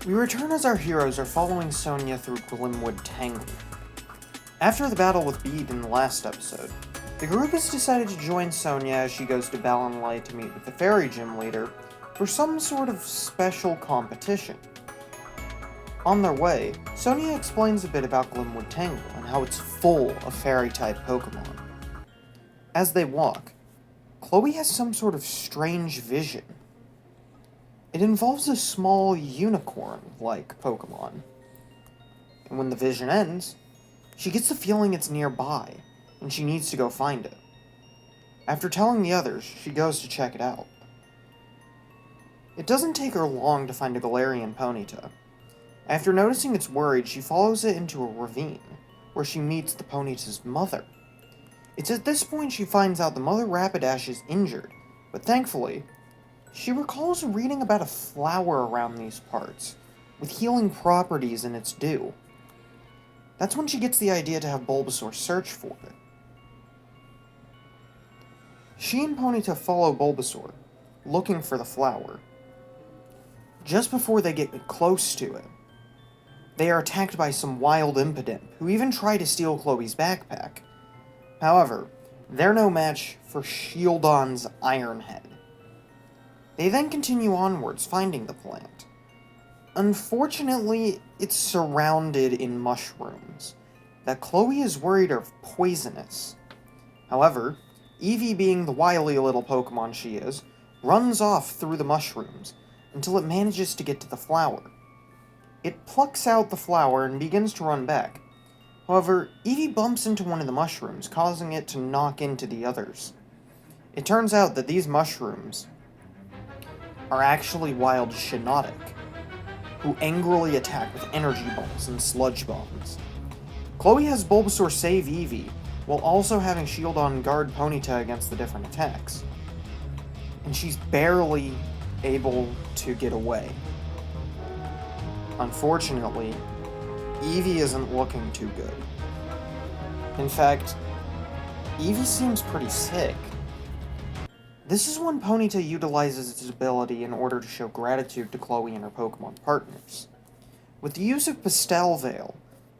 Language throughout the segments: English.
We return as our heroes are following Sonia through Glimwood Tangle. After the battle with Bead in the last episode, the group has decided to join Sonia as she goes to Ballinlay to meet with the Fairy Gym leader for some sort of special competition. On their way, Sonia explains a bit about Glimwood Tangle and how it's full of fairy-type Pokemon. As they walk, Chloe has some sort of strange vision. It involves a small unicorn-like Pokemon. And when the vision ends, she gets the feeling it's nearby, and she needs to go find it. After telling the others, she goes to check it out. It doesn't take her long to find a Galarian Ponyta. After noticing it's worried, she follows it into a ravine, where she meets the Ponyta's mother. It's at this point she finds out the mother Rapidash is injured, but thankfully, she recalls reading about a flower around these parts, with healing properties in its dew. That's when she gets the idea to have Bulbasaur search for it. She and Ponyta follow Bulbasaur, looking for the flower. Just before they get close to it, they are attacked by some wild Impidimp, who even try to steal Chloe's backpack. However, they're no match for Shieldon's Iron Head. They then continue onwards, finding the plant. Unfortunately, it's surrounded in mushrooms that Chloe is worried are poisonous. However, Eevee, being the wily little Pokemon she is, runs off through the mushrooms until it manages to get to the flower. It plucks out the flower and begins to run back. However, Eevee bumps into one of the mushrooms, causing it to knock into the others. It turns out that these mushrooms are actually wild Shiinotic, who angrily attack with energy balls and sludge bombs. Chloe has Bulbasaur save Eevee, while also having Shieldon guard Ponyta against the different attacks. And she's barely able to get away. Unfortunately, Eevee isn't looking too good. In fact, Eevee seems pretty sick. This is when Ponyta utilizes its ability in order to show gratitude to Chloe and her Pokemon partners. With the use of Pastel Veil,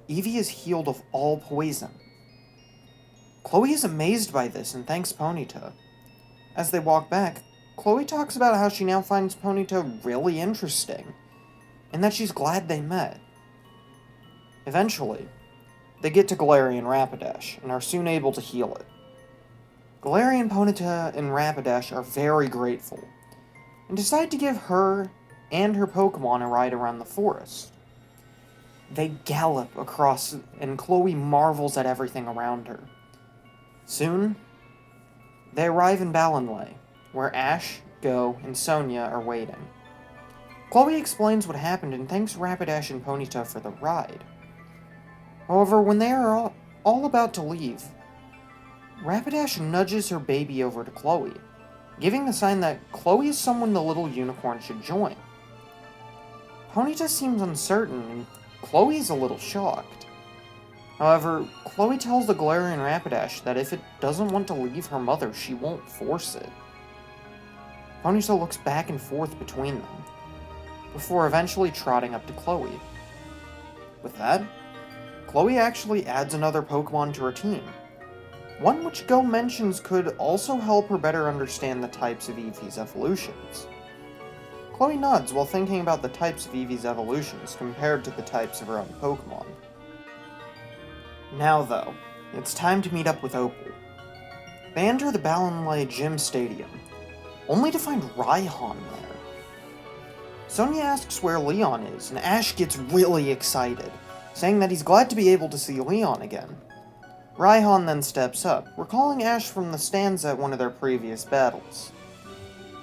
Eevee is healed of all poison. Chloe is amazed by this and thanks Ponyta. As they walk back, Chloe talks about how she now finds Ponyta really interesting, and that she's glad they met. Eventually, they get to Galarian Rapidash, and are soon able to heal it. Galarian Ponyta and Rapidash are very grateful, and decide to give her and her Pokemon a ride around the forest. They gallop across, and Chloe marvels at everything around her. Soon, they arrive in Ballinlay, where Ash, Goh, and Sonia are waiting. Chloe explains what happened and thanks Rapidash and Ponyta for the ride. However, when they are all about to leave, Rapidash nudges her baby over to Chloe, giving the sign that Chloe is someone the little unicorn should join. Ponyta seems uncertain, and Chloe is a little shocked. However, Chloe tells the Galarian Rapidash that if it doesn't want to leave her mother, she won't force it. Ponyta looks back and forth between them, before eventually trotting up to Chloe. With that, Chloe actually adds another Pokemon to her team, one which Goh mentions could also help her better understand the types of Eevee's evolutions. Chloe nods while thinking about the types of Eevee's evolutions compared to the types of her own Pokemon. Now though, it's time to meet up with Opal. They enter the Ballinlay Gym Stadium, only to find Raihan there. Sonia asks where Leon is, and Ash gets really excited, saying that he's glad to be able to see Leon again. Raihan then steps up, recalling Ash from the stands at one of their previous battles.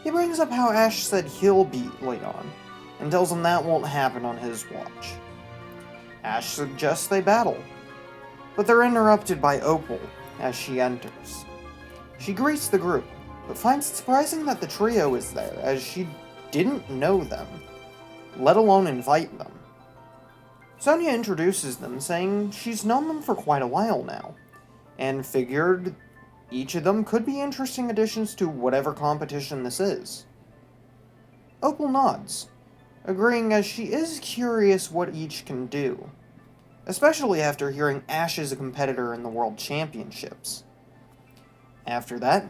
He brings up how Ash said he'll beat Leon, and tells him that won't happen on his watch. Ash suggests they battle, but they're interrupted by Opal as she enters. She greets the group, but finds it surprising that the trio is there, as she didn't know them, let alone invite them. Sonia introduces them, saying she's known them for quite a while now, and figured each of them could be interesting additions to whatever competition this is. Opal nods, agreeing as she is curious what each can do, especially after hearing Ash is a competitor in the World Championships. After that,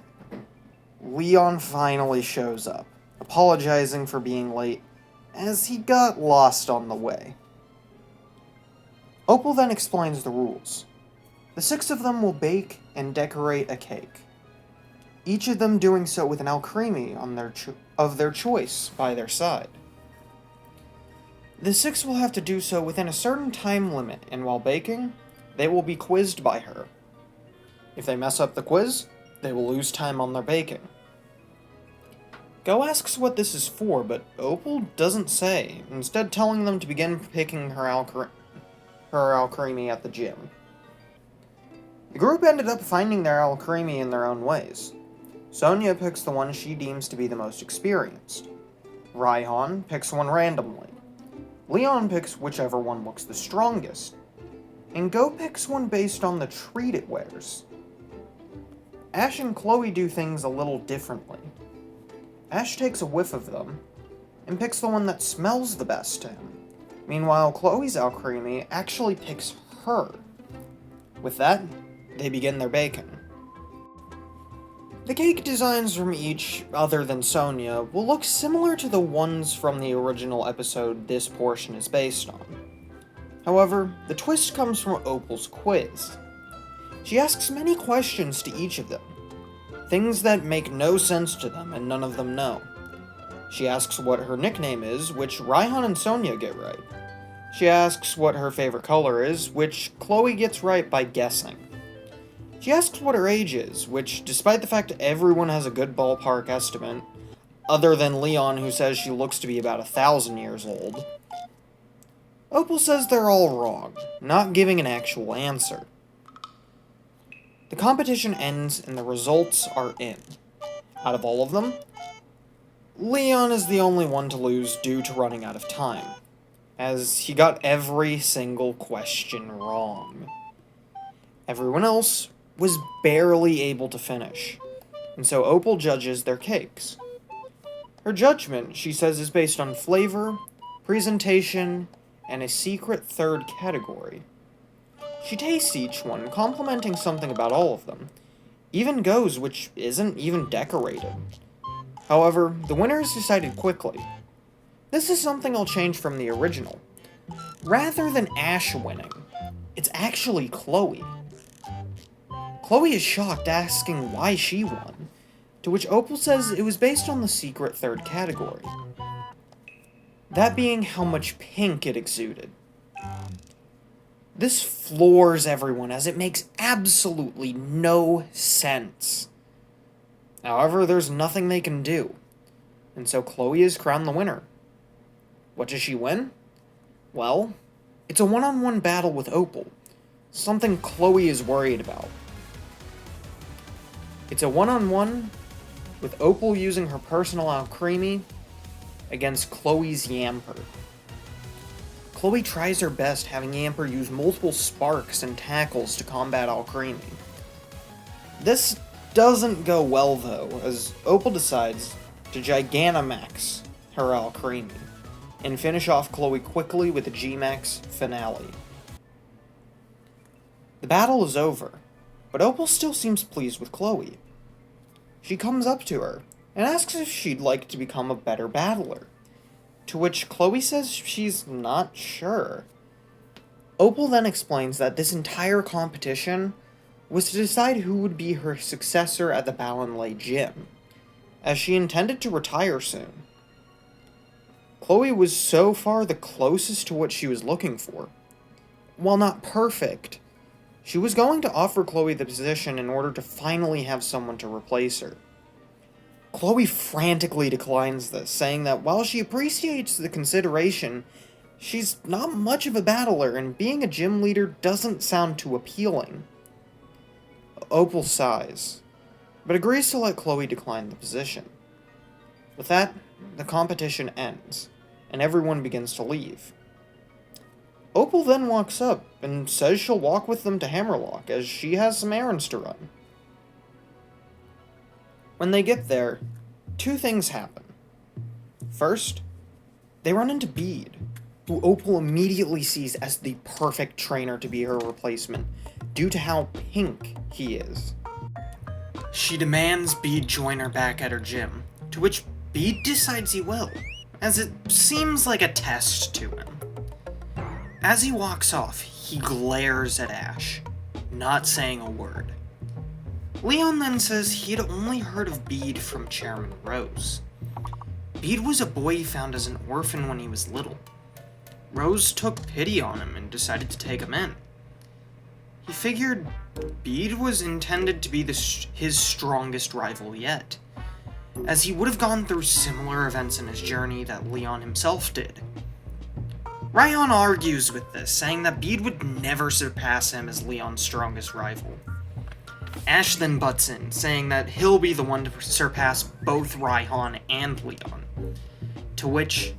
Leon finally shows up, apologizing for being late, as he got lost on the way. Opal then explains the rules. The 6 of them will bake and decorate a cake, each of them doing so with an alcremie of their choice by their side. The 6 will have to do so within a certain time limit, and while baking, they will be quizzed by her. If they mess up the quiz, they will lose time on their baking. Goh asks what this is for, but Opal doesn't say, instead telling them to begin picking her alcremie at the gym. The group ended up finding their alcremie in their own ways. Sonia picks the one she deems to be the most experienced. Raihan picks one randomly. Leon picks whichever one looks the strongest. And Goh picks one based on the treat it wears. Ash and Chloe do things a little differently. Ash takes a whiff of them, and picks the one that smells the best to him. Meanwhile, Chloe's alcremie actually picks her. With that, they begin their baking. The cake designs from each, other than Sonia, will look similar to the ones from the original episode this portion is based on. However, the twist comes from Opal's quiz. She asks many questions to each of them, things that make no sense to them and none of them know. She asks what her nickname is, which Raihan and Sonia get right. She asks what her favorite color is, which Chloe gets right by guessing. She asks what her age is, which, despite the fact everyone has a good ballpark estimate, other than Leon who says she looks to be about 1,000 years old, Opal says they're all wrong, not giving an actual answer. The competition ends and the results are in. Out of all of them, Leon is the only one to lose due to running out of time, as he got every single question wrong. Everyone else was barely able to finish, and so Opal judges their cakes. Her judgment, she says, is based on flavor, presentation, and a secret third category. She tastes each one, complimenting something about all of them, even Goh's, which isn't even decorated. However, the winner is decided quickly. This is something I'll change from the original. Rather than Ash winning, it's actually Chloe. Chloe is shocked, asking why she won, to which Opal says it was based on the secret third category. That being how much pink it exuded. This floors everyone, as it makes absolutely no sense. However, there's nothing they can do, and so Chloe is crowned the winner. What does she win? Well, it's a one-on-one battle with Opal, something Chloe is worried about. It's a one-on-one with Opal using her personal alcremie against Chloe's Yamper. Chloe tries her best, having Yamper use multiple sparks and tackles to combat alcremie. This doesn't go well though, as Opal decides to Gigantamax her alcremie, and finish off Chloe quickly with a G-Max finale. The battle is over, but Opal still seems pleased with Chloe. She comes up to her and asks if she'd like to become a better battler, to which Chloe says she's not sure. Opal then explains that this entire competition was to decide who would be her successor at the Ballinlay gym, as she intended to retire soon. Chloe was so far the closest to what she was looking for. While not perfect, she was going to offer Chloe the position in order to finally have someone to replace her. Chloe frantically declines this, saying that while she appreciates the consideration, she's not much of a battler and being a gym leader doesn't sound too appealing. Opal sighs, but agrees to let Chloe decline the position. With that, the competition ends, and everyone begins to leave. Opal then walks up and says she'll walk with them to Hammerlock, as she has some errands to run. When they get there, two things happen. First, They run into Bead, who Opal immediately sees as the perfect trainer to be her replacement, due to how pink he is. She demands Bead join her back at her gym, to which Bead decides he will, as it seems like a test to him. As he walks off, he glares at Ash, not saying a word. Leon then says he had only heard of Bead from Chairman Rose. Bead was a boy he found as an orphan when he was little. Rose took pity on him and decided to take him in. He figured Bead was intended to be his strongest rival yet, as he would have gone through similar events in his journey that Leon himself did. Raihan argues with this, saying that Bead would never surpass him as Leon's strongest rival. Ash then butts in, saying that he'll be the one to surpass both Raihan and Leon, to which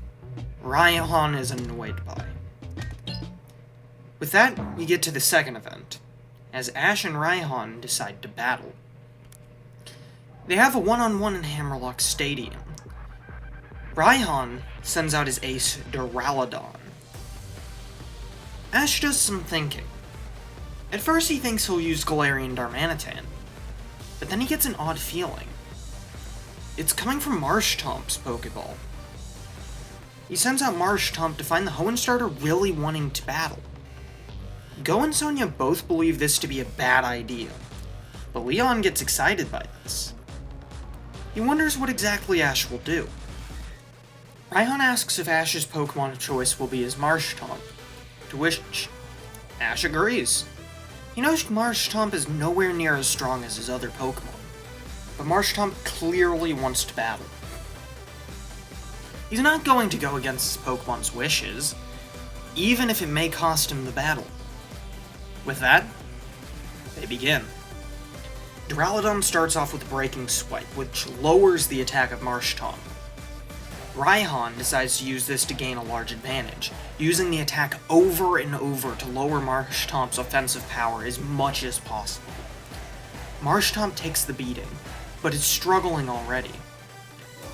Raihan is annoyed by. With that, we get to the second event, as Ash and Raihan decide to battle. They have a one-on-one in Hammerlock Stadium. Raihan sends out his ace, Duraludon. Ash does some thinking. At first he thinks he'll use Galarian Darmanitan, but then he gets an odd feeling. It's coming from Marshtomp's Pokeball. He sends out Marshtomp to find the Hoenn starter really wanting to battle. Goh and Sonia both believe this to be a bad idea, but Leon gets excited by this. He wonders what exactly Ash will do. Raihan asks if Ash's Pokemon of choice will be his Marshtomp, to which Ash agrees. He knows Marshtomp is nowhere near as strong as his other Pokemon, but Marshtomp clearly wants to battle. He's not going to go against his Pokemon's wishes, even if it may cost him the battle. With that, they begin. Duraludon starts off with Breaking Swipe, which lowers the attack of Marshtomp. Raihan decides to use this to gain a large advantage, using the attack over and over to lower Marshtomp's offensive power as much as possible. Marshtomp takes the beating, but is struggling already.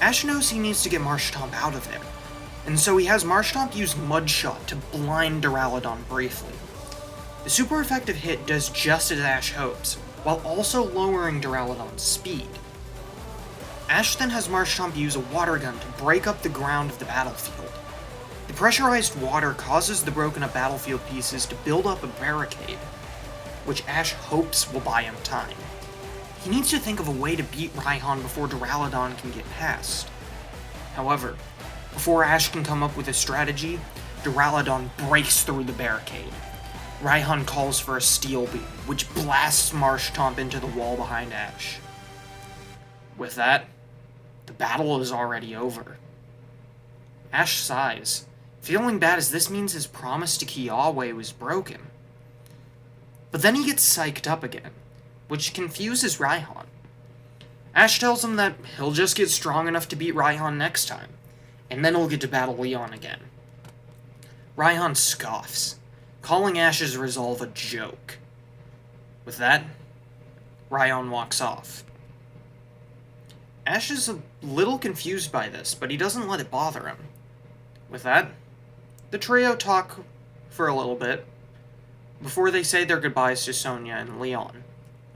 Ash knows he needs to get Marshtomp out of there, and so he has Marshtomp use Mudshot to blind Duraludon briefly. The super effective hit does just as Ash hopes, while also lowering Duraludon's speed. Ash then has Marshtomp use a water gun to break up the ground of the battlefield. The pressurized water causes the broken up battlefield pieces to build up a barricade, which Ash hopes will buy him time. He needs to think of a way to beat Raihan before Duraludon can get past. However, before Ash can come up with a strategy, Duraludon breaks through the barricade. Raihan calls for a Steel Beam, which blasts Marshtomp into the wall behind Ash. With that, the battle is already over. Ash sighs, feeling bad as this means his promise to Kiawe was broken. But then he gets psyched up again, which confuses Raihan. Ash tells him that he'll just get strong enough to beat Raihan next time, and then he'll get to battle Leon again. Raihan scoffs, calling Ash's resolve a joke. With that, Raihan walks off. Ash is a little confused by this, but he doesn't let it bother him. With that, the trio talk for a little bit, before they say their goodbyes to Sonia and Leon,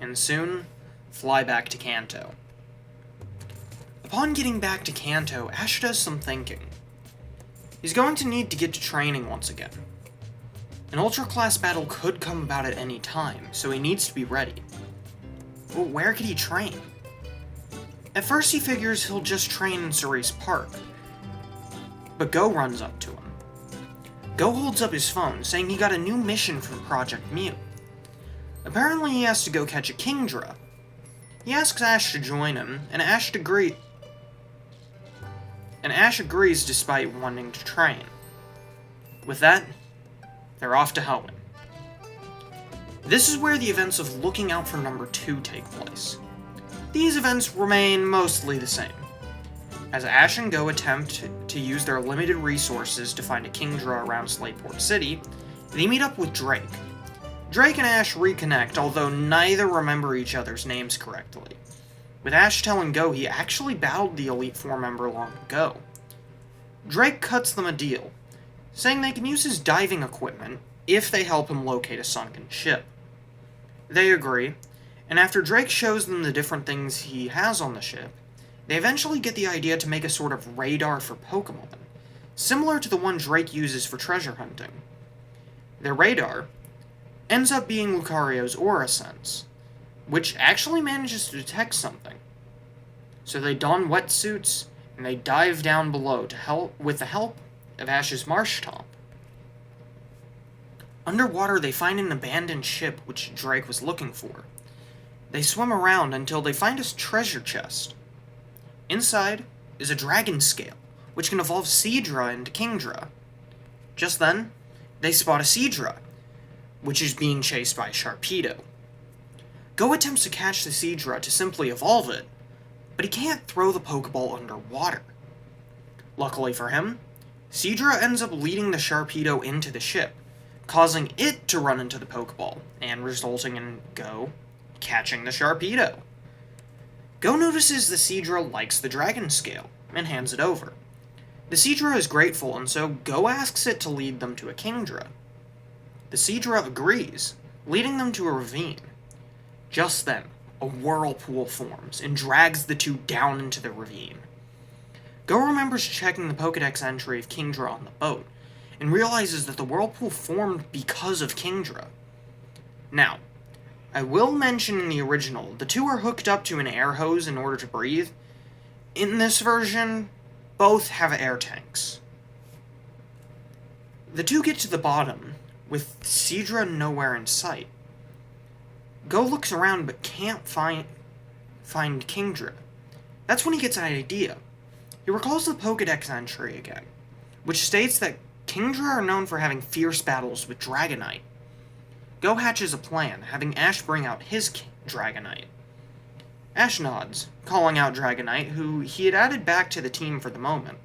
and soon fly back to Kanto. Upon getting back to Kanto, Ash does some thinking. He's going to need to get to training once again. An Ultra Class battle could come about at any time, so he needs to be ready. But where could he train? At first he figures he'll just train in Cerise Park, but Goh runs up to him. Goh holds up his phone, saying he got a new mission from Project Mew. Apparently he has to go catch a Kingdra. He asks Ash to join him, and Ash agrees despite wanting to train. With that, they're off to Hoenn. This is where the events of Looking Out for Number 2 take place. These events remain mostly the same. As Ash and Goh attempt to use their limited resources to find a Kingdra around Slateport City, they meet up with Drake. Drake and Ash reconnect, although neither remember each other's names correctly, with Ash telling Goh he actually battled the Elite Four member long ago. Drake cuts them a deal, saying they can use his diving equipment if they help him locate a sunken ship. They agree, and after Drake shows them the different things he has on the ship, they eventually get the idea to make a sort of radar for Pokemon, similar to the one Drake uses for treasure hunting. Their radar ends up being Lucario's Aura Sense, which actually manages to detect something. So they don wetsuits, and they dive down below with the help of Ash's Marshtomp. Underwater, they find an abandoned ship which Drake was looking for. They swim around until they find a treasure chest. Inside is a dragon scale, which can evolve Seadra into Kingdra. Just then, they spot a Seadra, which is being chased by Sharpedo. Go attempts to catch the Seadra to simply evolve it, but he can't throw the Pokeball underwater. Luckily for him, Seadra ends up leading the Sharpedo into the ship, causing it to run into the Pokeball, and resulting in Go catching the Sharpedo. Go notices the Seadra likes the Dragon Scale, and hands it over. The Seadra is grateful, and so Go asks it to lead them to a Kingdra. The Seadra agrees, leading them to a ravine. Just then, a whirlpool forms and drags the two down into the ravine. Go remembers checking the Pokedex entry of Kingdra on the boat, and realizes that the whirlpool formed because of Kingdra. Now, I will mention in the original, the two are hooked up to an air hose in order to breathe. In this version, both have air tanks. The two get to the bottom, with Seadra nowhere in sight. Go looks around but can't find Kingdra. That's when he gets an idea. He recalls the Pokedex entry again, which states that Kingdra are known for having fierce battles with Dragonite. Go hatches a plan, having Ash bring out his Dragonite. Ash nods, calling out Dragonite, who he had added back to the team for the moment.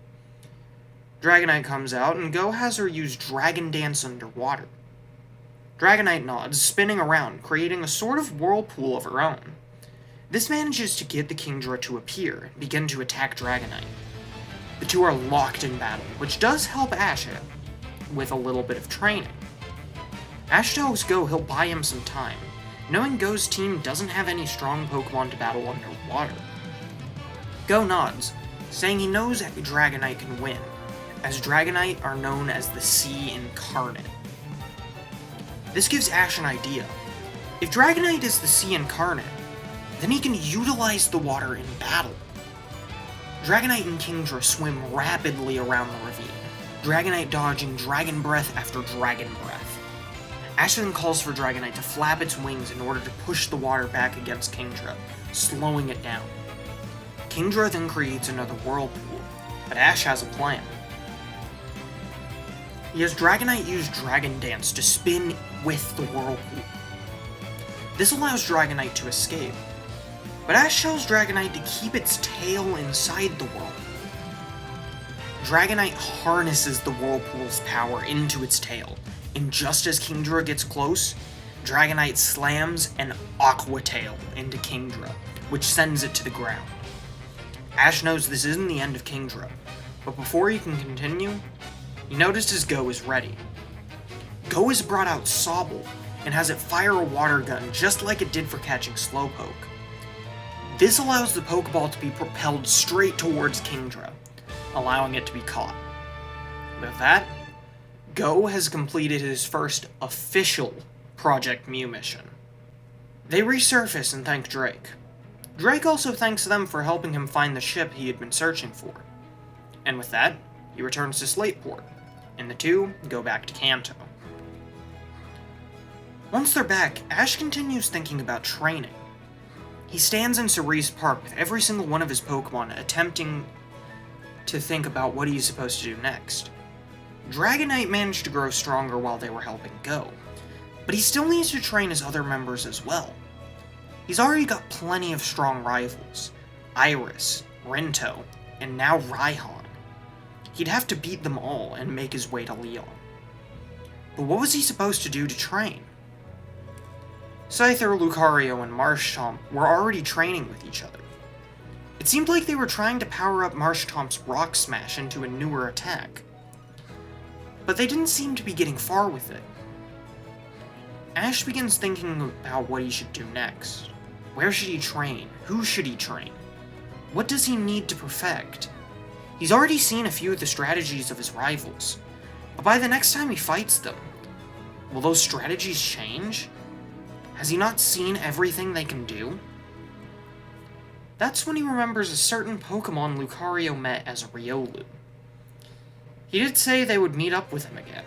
Dragonite comes out, and Go has her use Dragon Dance underwater. Dragonite nods, spinning around, creating a sort of whirlpool of her own. This manages to get the Kingdra to appear and begin to attack Dragonite. The two are locked in battle, which does help Ash with a little bit of training. Ash tells Go he'll buy him some time, knowing Go's team doesn't have any strong Pokemon to battle underwater. Go nods, saying he knows that Dragonite can win, as Dragonite are known as the Sea Incarnate. This gives Ash an idea. If Dragonite is the Sea Incarnate, then he can utilize the water in battle. Dragonite and Kingdra swim rapidly around the ravine, Dragonite dodging Dragon Breath after Dragon Breath. Ash then calls for Dragonite to flap its wings in order to push the water back against Kingdra, slowing it down. Kingdra then creates another whirlpool, but Ash has a plan. He has Dragonite use Dragon Dance to spin with the whirlpool. This allows Dragonite to escape, but Ash tells Dragonite to keep its tail inside the whirlpool. Dragonite harnesses the whirlpool's power into its tail, and just as Kingdra gets close, Dragonite slams an Aqua Tail into Kingdra, which sends it to the ground. Ash knows this isn't the end of Kingdra, but before he can continue, he notices Go is ready. Go has brought out Sobble, and has it fire a water gun just like it did for catching Slowpoke. This allows the Pokeball to be propelled straight towards Kingdra, allowing it to be caught. With that, Go has completed his first official Project Mew mission. They resurface and thank Drake. Drake also thanks them for helping him find the ship he had been searching for. And with that, he returns to Slateport, and the two go back to Kanto. Once they're back, Ash continues thinking about training. He stands in Cerise Park with every single one of his Pokemon attempting to think about what he's supposed to do next. Dragonite managed to grow stronger while they were helping Go, but he still needs to train his other members as well. He's already got plenty of strong rivals, Iris, Rinto, and now Raihan. He'd have to beat them all and make his way to Leon. But what was he supposed to do to train? Scyther, Lucario, and Marshtomp were already training with each other. It seemed like they were trying to power up Marshtomp's Rock Smash into a newer attack, but they didn't seem to be getting far with it. Ash begins thinking about what he should do next. Where should he train? Who should he train? What does he need to perfect? He's already seen a few of the strategies of his rivals, but by the next time he fights them, will those strategies change? Has he not seen everything they can do? That's when he remembers a certain Pokemon Lucario met as a Riolu. He did say they would meet up with him again.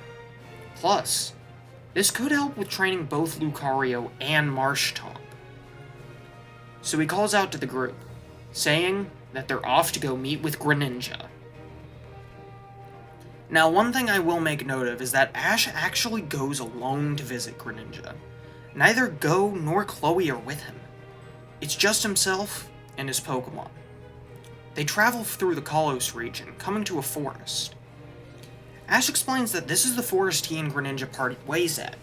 Plus, this could help with training both Lucario and Marshtomp. So he calls out to the group, saying that they're off to go meet with Greninja. Now, one thing I will make note of is that Ash actually goes alone to visit Greninja. Neither Go nor Chloe are with him. It's just himself and his Pokemon. They travel through the Kalos region, coming to a forest. Ash explains that this is the forest he and Greninja parted ways at,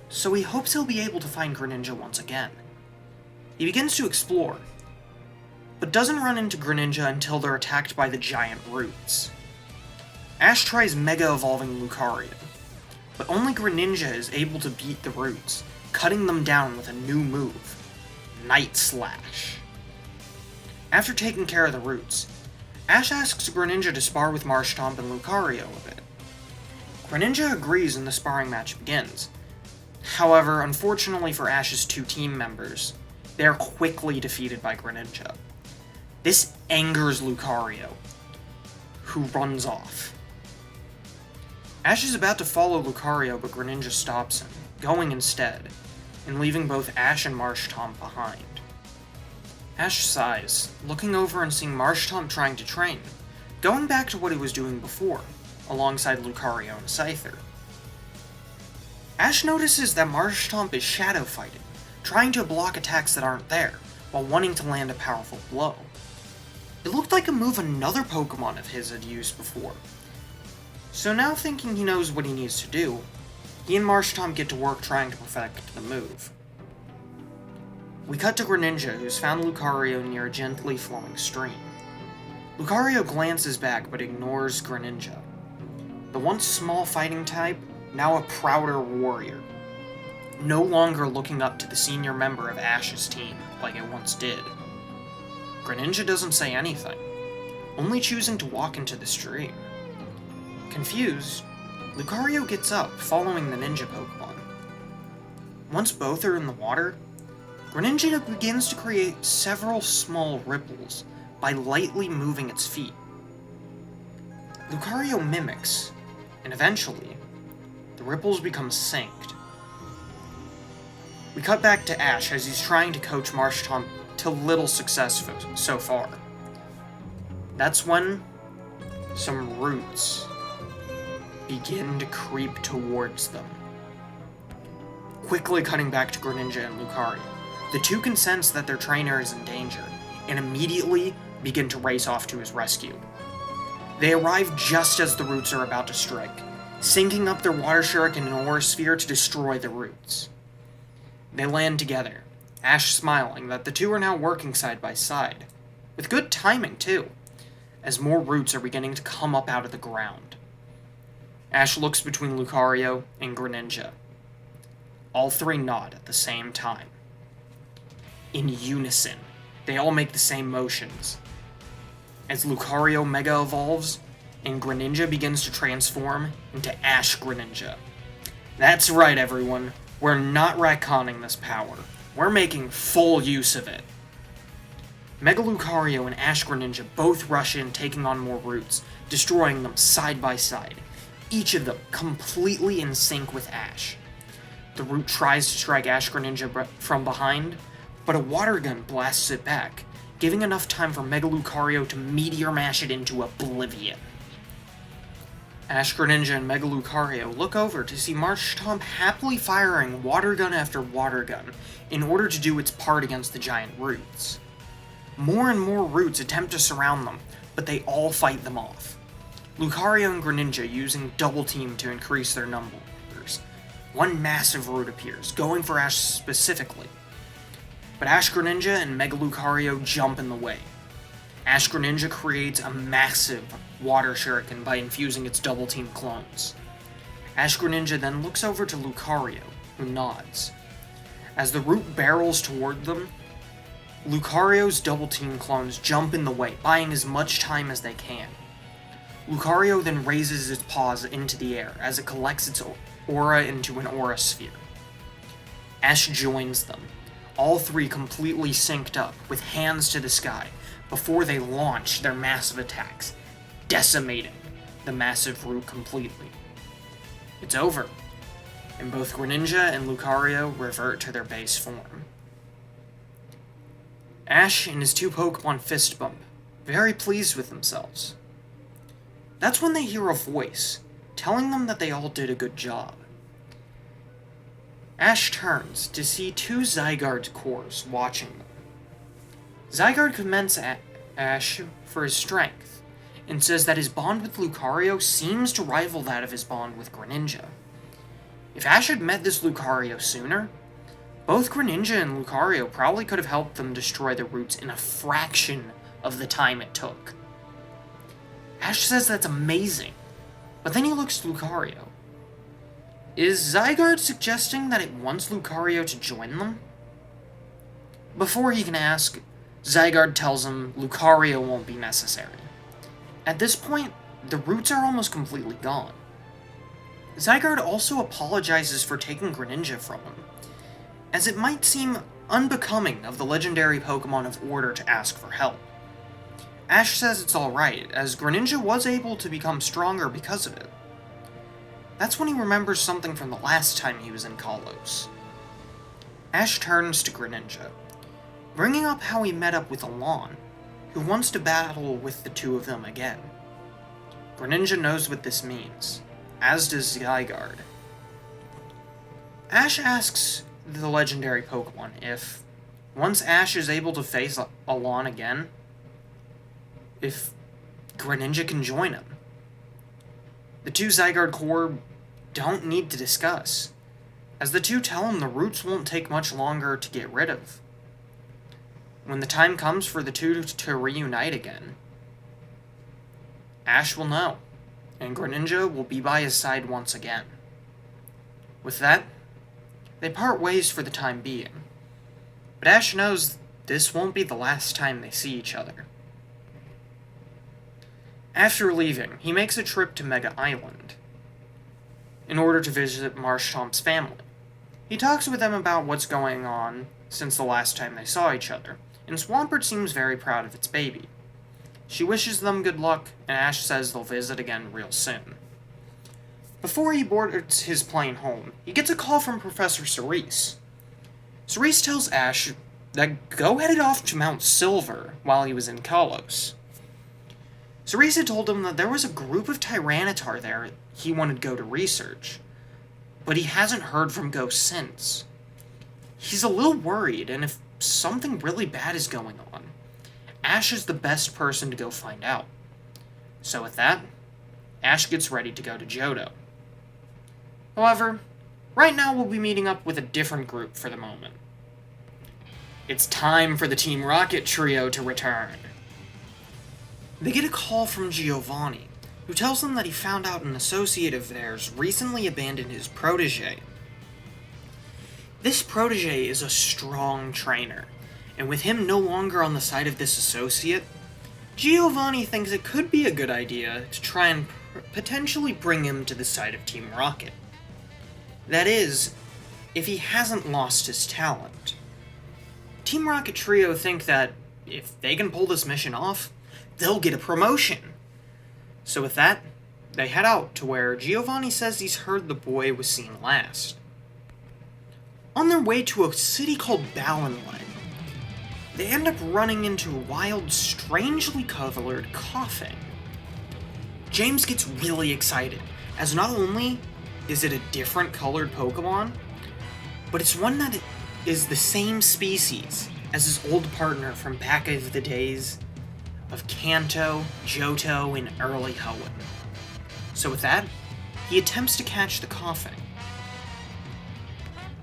so he hopes he'll be able to find Greninja once again. He begins to explore, but doesn't run into Greninja until they're attacked by the giant roots. Ash tries Mega Evolving Lucario, but only Greninja is able to beat the roots, cutting them down with a new move, Night Slash. After taking care of the roots, Ash asks Greninja to spar with Marshtomp and Lucario a bit. Greninja agrees and the sparring match begins. However, unfortunately for Ash's two team members, they are quickly defeated by Greninja. This angers Lucario, who runs off. Ash is about to follow Lucario, but Greninja stops him, going instead, and leaving both Ash and Marshtomp behind. Ash sighs, looking over and seeing Marshtomp trying to train, going back to what he was doing before, alongside Lucario and Scyther. Ash notices that Marshtomp is shadow fighting, trying to block attacks that aren't there, while wanting to land a powerful blow. It looked like a move another Pokemon of his had used before. So now thinking he knows what he needs to do, he and Marshtomp get to work trying to perfect the move. We cut to Greninja, who's found Lucario near a gently flowing stream. Lucario glances back but ignores Greninja. The once small fighting type, now a prouder warrior, no longer looking up to the senior member of Ash's team like it once did. Greninja doesn't say anything, only choosing to walk into the stream. Confused, Lucario gets up, following the ninja Pokemon. Once both are in the water, Greninja begins to create several small ripples by lightly moving its feet. Lucario mimics, and eventually, the ripples become synced. We cut back to Ash as he's trying to coach Marshtomp to little success so far. That's when some roots begin to creep towards them. Quickly cutting back to Greninja and Lucario, the two can sense that their trainer is in danger, and immediately begin to race off to his rescue. They arrive just as the roots are about to strike, syncing up their Water Shuriken and Aura Sphere to destroy the roots. They land together, Ash smiling that the two are now working side by side, with good timing too, as more roots are beginning to come up out of the ground. Ash looks between Lucario and Greninja. All three nod at the same time. In unison, they all make the same motions. As Lucario Mega evolves, and Greninja begins to transform into Ash-Greninja. That's right, everyone. We're not retconning this power. We're making full use of it. Mega Lucario and Ash-Greninja both rush in, taking on more roots, destroying them side by side, each of them completely in sync with Ash. The root tries to strike Ash-Greninja from behind, but a water gun blasts it back, giving enough time for Mega Lucario to Meteor Mash it into oblivion. Ash-Greninja and Mega Lucario look over to see Marshtomp happily firing water gun after water gun in order to do its part against the giant roots. More and more roots attempt to surround them, but they all fight them off. Lucario and Greninja using Double Team to increase their numbers. One massive root appears, going for Ash specifically, but Ash-Greninja and Mega Lucario jump in the way. Ash-Greninja creates a massive water shuriken by infusing its Double Team clones. Ash-Greninja then looks over to Lucario, who nods. As the root barrels toward them, Lucario's Double Team clones jump in the way, buying as much time as they can. Lucario then raises its paws into the air as it collects its aura into an aura sphere. Ash joins them, all three completely synced up, with hands to the sky, before they launch their massive attacks, decimating the massive root completely. It's over, and both Greninja and Lucario revert to their base form. Ash and his two Pokemon fist bump, very pleased with themselves. That's when they hear a voice, telling them that they all did a good job. Ash turns to see two Zygarde cores watching them. Zygarde commends Ash for his strength, and says that his bond with Lucario seems to rival that of his bond with Greninja. If Ash had met this Lucario sooner, both Greninja and Lucario probably could have helped them destroy the roots in a fraction of the time it took. Ash says that's amazing, but then he looks to Lucario. Is Zygarde suggesting that it wants Lucario to join them? Before he can ask, Zygarde tells him Lucario won't be necessary. At this point, the roots are almost completely gone. Zygarde also apologizes for taking Greninja from him, as it might seem unbecoming of the legendary Pokemon of Order to ask for help. Ash says it's alright, as Greninja was able to become stronger because of it. That's when he remembers something from the last time he was in Kalos. Ash turns to Greninja, bringing up how he met up with Alon, who wants to battle with the two of them again. Greninja knows what this means, as does Zygarde. Ash asks the legendary Pokemon if, once Ash is able to face Alon again, if Greninja can join him. The two Zygarde core don't need to discuss, as the two tell him the roots won't take much longer to get rid of. When the time comes for the two to reunite again, Ash will know, and Greninja will be by his side once again. With that, they part ways for the time being, but Ash knows this won't be the last time they see each other. After leaving, he makes a trip to Mega Island in order to visit Marshtomp's family. He talks with them about what's going on since the last time they saw each other, and Swampert seems very proud of its baby. She wishes them good luck, and Ash says they'll visit again real soon. Before he boards his plane home, he gets a call from Professor Cerise. Cerise tells Ash that Goh headed off to Mount Silver while he was in Kalos. Cerise had told him that there was a group of Tyranitar there he wanted Goh to research, but he hasn't heard from Goh since. He's a little worried, and if something really bad is going on, Ash is the best person to go find out. So with that, Ash gets ready to go to Johto. However, right now we'll be meeting up with a different group for the moment. It's time for the Team Rocket trio to return. They get a call from Giovanni, who tells them that he found out an associate of theirs recently abandoned his protege. This protege is a strong trainer, and with him no longer on the side of this associate, Giovanni thinks it could be a good idea to try and potentially bring him to the side of Team Rocket. That is, if he hasn't lost his talent. Team Rocket Trio think that if they can pull this mission off, they'll get a promotion. So with that, they head out to where Giovanni says he's heard the boy was seen last. On their way to a city called Ballinline, they end up running into a wild, strangely colored Koffing. James gets really excited, as not only is it a different colored Pokemon, but it's one that is the same species as his old partner from back of the days of Kanto, Johto, and early Hoenn. So with that, he attempts to catch the Koffing.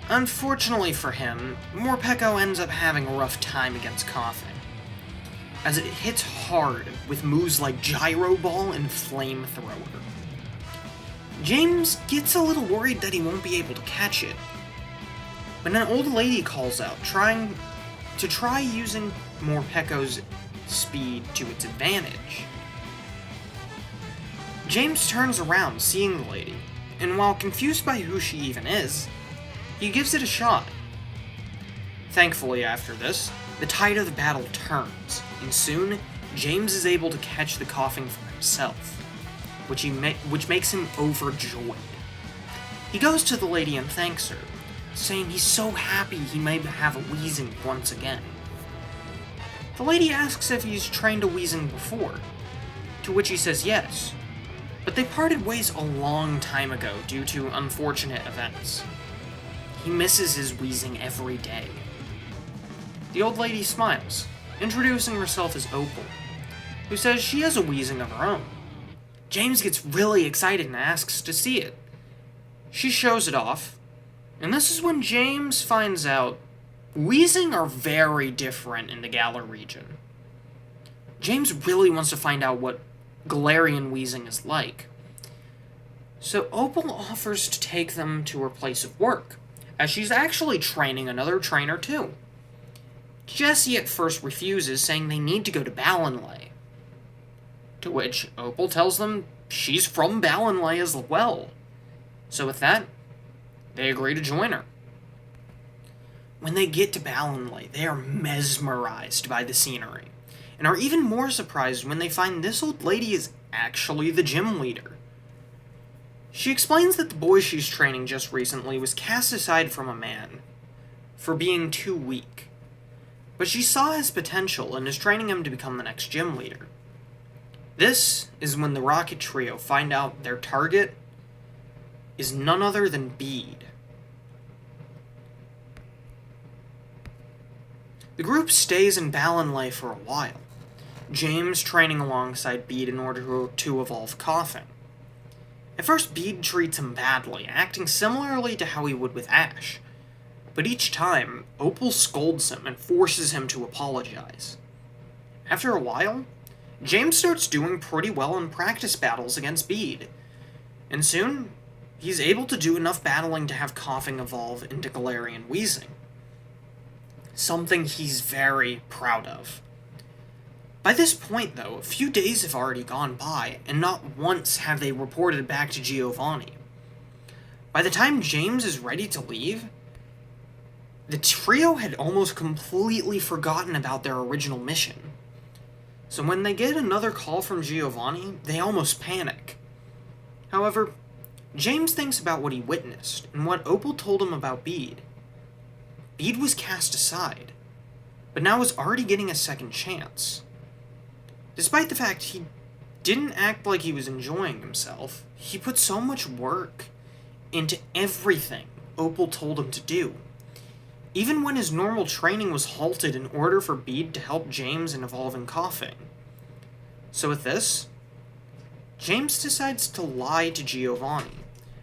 Unfortunately for him, Morpeko ends up having a rough time against Koffing. as it hits hard with moves like Gyro Ball and Flamethrower. James gets a little worried that he won't be able to catch it, but an old lady calls out, trying to using Morpeko's speed to its advantage. James turns around, seeing the lady, and while confused by who she even is, he gives it a shot. Thankfully, after this, the tide of the battle turns, and soon, James is able to catch the coughing for himself, which makes him overjoyed. He goes to the lady and thanks her, saying he's so happy he may have a Weezing once again. The lady asks if he's trained a Weezing before, to which he says yes, but they parted ways a long time ago due to unfortunate events. He misses his Weezing every day. The old lady smiles, introducing herself as Opal, who says she has a Weezing of her own. James gets really excited and asks to see it. She shows it off, and this is when James finds out Weezing are very different in the Galar region. James really wants to find out what Galarian Weezing is like. So Opal offers to take them to her place of work, as she's actually training another trainer too. Jessie at first refuses, saying they need to go to Ballinlay. To which Opal tells them she's from Ballinlay as well. So with that, they agree to join her. When they get to Ballinlay, they are mesmerized by the scenery, and are even more surprised when they find this old lady is actually the gym leader. She explains that the boy she's training just recently was cast aside from a man for being too weak, but she saw his potential and is training him to become the next gym leader. This is when the Rocket Trio find out their target is none other than Bead. The group stays in Ballinlay for a while, James training alongside Bead in order to evolve Coughing. At first, Bead treats him badly, acting similarly to how he would with Ash, but each time, Opal scolds him and forces him to apologize. After a while, James starts doing pretty well in practice battles against Bead, and soon, he's able to do enough battling to have Coughing evolve into Galarian Weezing. Something he's very proud of. By this point, though, a few days have already gone by, and not once have they reported back to Giovanni. By the time James is ready to leave, the trio had almost completely forgotten about their original mission. So when they get another call from Giovanni, they almost panic. However, James thinks about what he witnessed, and what Opal told him about Bead. Bead was cast aside, but now is already getting a second chance. Despite the fact he didn't act like he was enjoying himself, he put so much work into everything Opal told him to do. Even when his normal training was halted in order for Bead to help James in evolving Coughing. So with this, James decides to lie to Giovanni,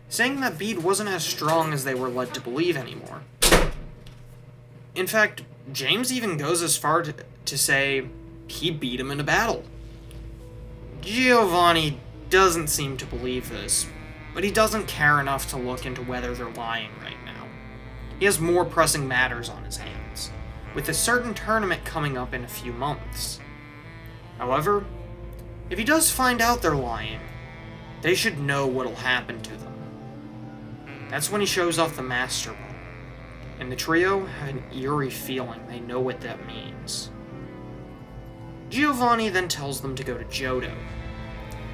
saying that Bead wasn't as strong as they were led to believe anymore. In fact, James even goes as far to say he beat him in a battle. Giovanni doesn't seem to believe this, but he doesn't care enough to look into whether they're lying right now. He has more pressing matters on his hands, with a certain tournament coming up in a few months. However, if he does find out they're lying, they should know what'll happen to them. That's when he shows off the Master Ball, and the trio have an eerie feeling they know what that means. Giovanni then tells them to go to Johto,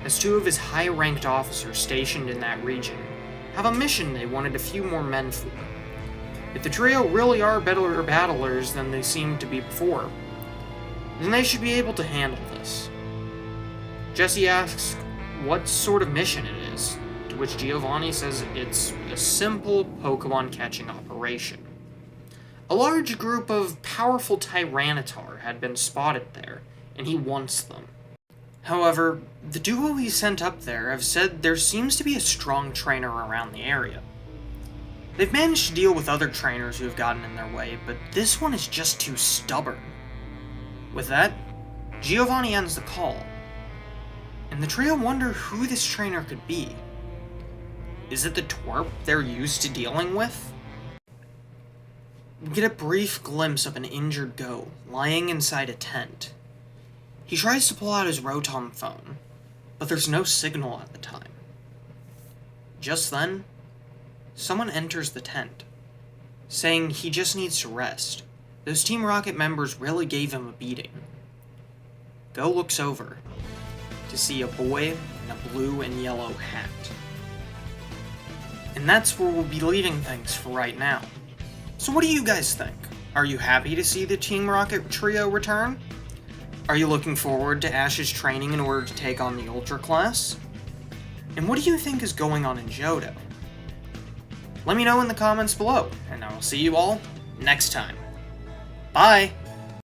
as two of his high-ranked officers stationed in that region have a mission they wanted a few more men for. If the trio really are better battlers than they seemed to be before, then they should be able to handle this. Jessie asks what sort of mission it is, to which Giovanni says it's a simple Pokemon catching operation. A large group of powerful Tyranitar had been spotted there, and he wants them. However, the duo he sent up there have said there seems to be a strong trainer around the area. They've managed to deal with other trainers who have gotten in their way, but this one is just too stubborn. With that, Giovanni ends the call, and the trio wonder who this trainer could be. Is it the twerp they're used to dealing with? We get a brief glimpse of an injured Goh lying inside a tent. He tries to pull out his Rotom phone, but there's no signal at the time. Just then, someone enters the tent, saying he just needs to rest. Those Team Rocket members really gave him a beating. Goh looks over to see a boy in a blue and yellow hat. And that's where we'll be leaving things for right now. So what do you guys think? Are you happy to see the Team Rocket trio return? Are you looking forward to Ash's training in order to take on the Ultra Class? And what do you think is going on in Johto? Let me know in the comments below, and I will see you all next time. Bye!